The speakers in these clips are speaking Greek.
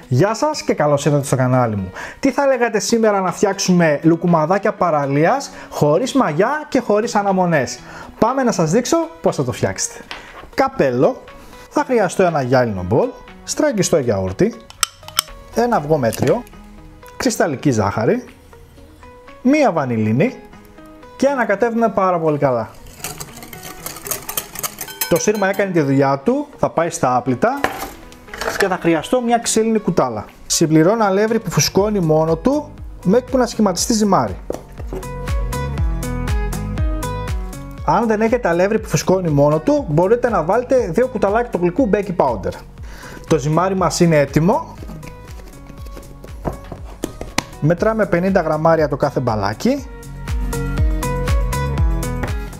Γεια σας και καλώς ήρθατε στο κανάλι μου. Τι θα λέγατε σήμερα να φτιάξουμε λουκουμαδάκια παραλίας χωρίς μαγιά και χωρίς αναμονές? Πάμε να σας δείξω πώς θα το φτιάξετε. Καπέλο, θα χρειαστώ ένα γυάλινο μπολ, στραγγιστό γιαούρτι, ένα αυγό μέτριο, κρυσταλλική ζάχαρη, μία βανιλίνη και ανακατεύουμε πάρα πολύ καλά. Το σύρμα έκανε τη δουλειά του, θα πάει στα άπλυτα και θα χρειαστώ μια ξύλινη κουτάλα. Συμπληρώνω αλεύρι που φουσκώνει μόνο του μέχρι που να σχηματιστεί ζυμάρι. Αν δεν έχετε αλεύρι που φουσκώνει μόνο του, μπορείτε να βάλετε 2 κουταλάκια του γλυκού baking powder. Το ζυμάρι μας είναι έτοιμο. Μετράμε 50 γραμμάρια το κάθε μπαλάκι.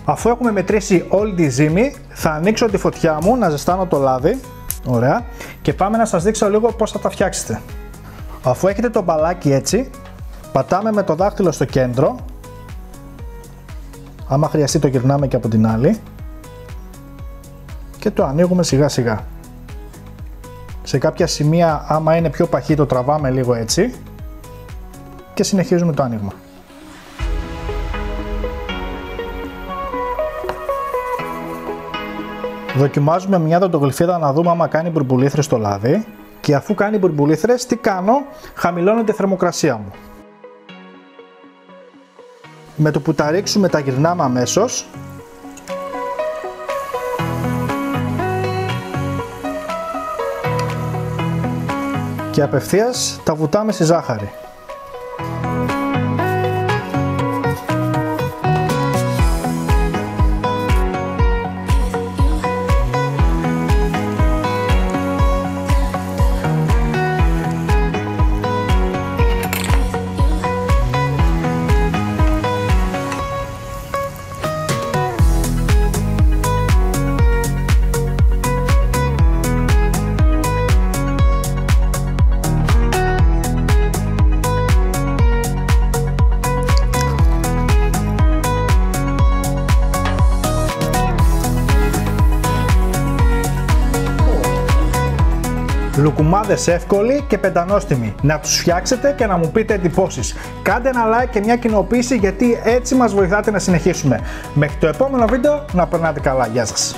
Αφού έχουμε μετρήσει όλη τη ζύμη, θα ανοίξω τη φωτιά μου να ζεστάνω το λάδι. Ωραία. Και πάμε να σας δείξω λίγο πώς θα τα φτιάξετε. Αφού έχετε το μπαλάκι έτσι, πατάμε με το δάχτυλο στο κέντρο. Άμα χρειαστεί το γυρνάμε και από την άλλη. Και το ανοίγουμε σιγά σιγά. Σε κάποια σημεία, άμα είναι πιο παχύ, το τραβάμε λίγο έτσι. Και συνεχίζουμε το άνοιγμα. Δοκιμάζουμε μια δοντογλυφίδα να δούμε άμα κάνει μπουρμπουλήθρες στο λάδι. Και αφού κάνει μπουρμπουλήθρες, τι κάνω? Χαμηλώνω τη θερμοκρασία μου. Με το που τα ρίξουμε τα γυρνάμε αμέσως. Και απευθείας τα βουτάμε στη ζάχαρη. Λουκουμάδες εύκολοι και πεντανόστιμοι. Να τους φτιάξετε και να μου πείτε εντυπώσεις. Κάντε ένα like και μια κοινοποίηση γιατί έτσι μας βοηθάτε να συνεχίσουμε. Μέχρι το επόμενο βίντεο να περνάτε καλά. Γεια σας.